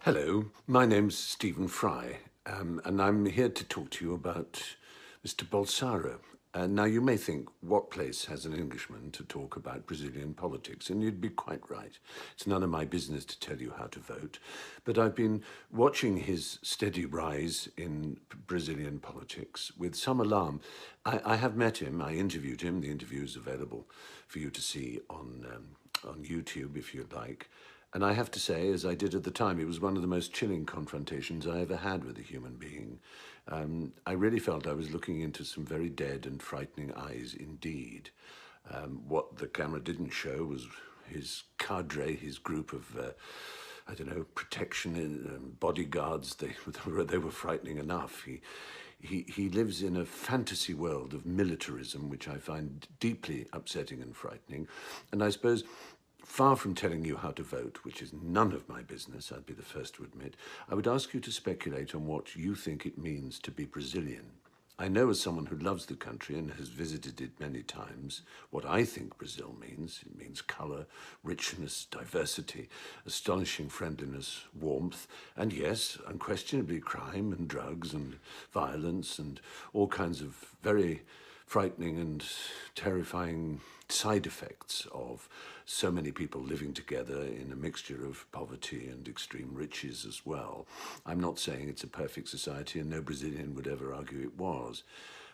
Hello, my name's Stephen Fry, and I'm here to talk to you about Mr. Bolsonaro. Now, you may think, what place has an Englishman to talk about Brazilian politics? And you'd be quite right. It's none of my business to tell you how to vote. But I've been watching his steady rise in Brazilian politics with some alarm. I have met him, I interviewed him. The interview is available for you to see on YouTube if you'd like. And I have to say, as I did at the time, it was one of the most chilling confrontations I ever had with a human being. I really felt I was looking into some very dead and frightening eyes indeed. What the camera didn't show was his cadre, his group of, I don't know, protection bodyguards. They were frightening enough. He lives in a fantasy world of militarism, which I find deeply upsetting and frightening. And I suppose, far from telling you how to vote, which is none of my business, I'd be the first to admit, I would ask you to speculate on what you think it means to be Brazilian. I know, as someone who loves the country and has visited it many times, what I think Brazil means. It means colour, richness, diversity, astonishing friendliness, warmth, and yes, unquestionably crime and drugs and violence and all kinds of very frightening and terrifying side effects of so many people living together in a mixture of poverty and extreme riches as well. I'm not saying it's a perfect society, and no Brazilian would ever argue it was.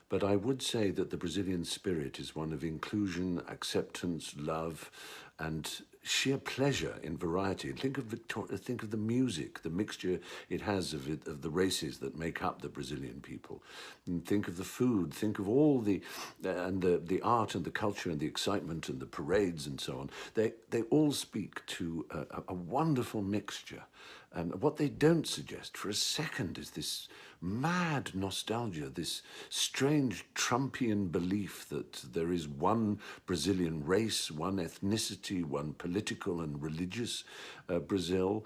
But I would say that the Brazilian spirit is one of inclusion, acceptance, love, and sheer pleasure in variety. Think of the music, the mixture it has of the races that make up the Brazilian people. And think of the food. Think of all the art and the culture and the excitement and the parades and so on. They all speak to a wonderful mixture. What they don't suggest for a second is this mad nostalgia, this strange Trumpian belief that there is one Brazilian race, one ethnicity, one political and religious Brazil.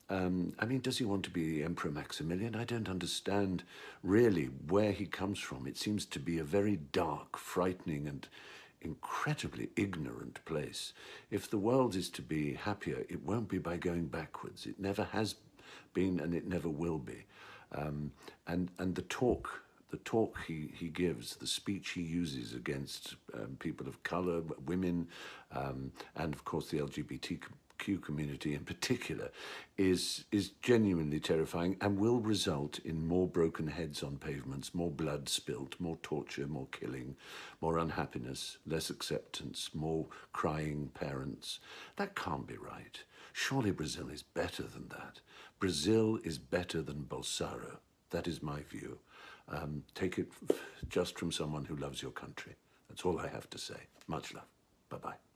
I mean, does he want to be Emperor Maximilian? I don't understand really where he comes from. It seems to be a very dark, frightening and incredibly ignorant place. If the world is to be happier, it won't be by going backwards. It never has been, and it never will be. And the talk he gives, the speech he uses against people of colour, women, and of course the LGBTQ community in particular, is genuinely terrifying and will result in more broken heads on pavements, more blood spilt, more torture, more killing, more unhappiness, less acceptance, more crying parents. That can't be right. Surely Brazil is better than that. Brazil is better than Bolsonaro. That is my view. Take it just from someone who loves your country. That's all I have to say. Much love. Bye-bye.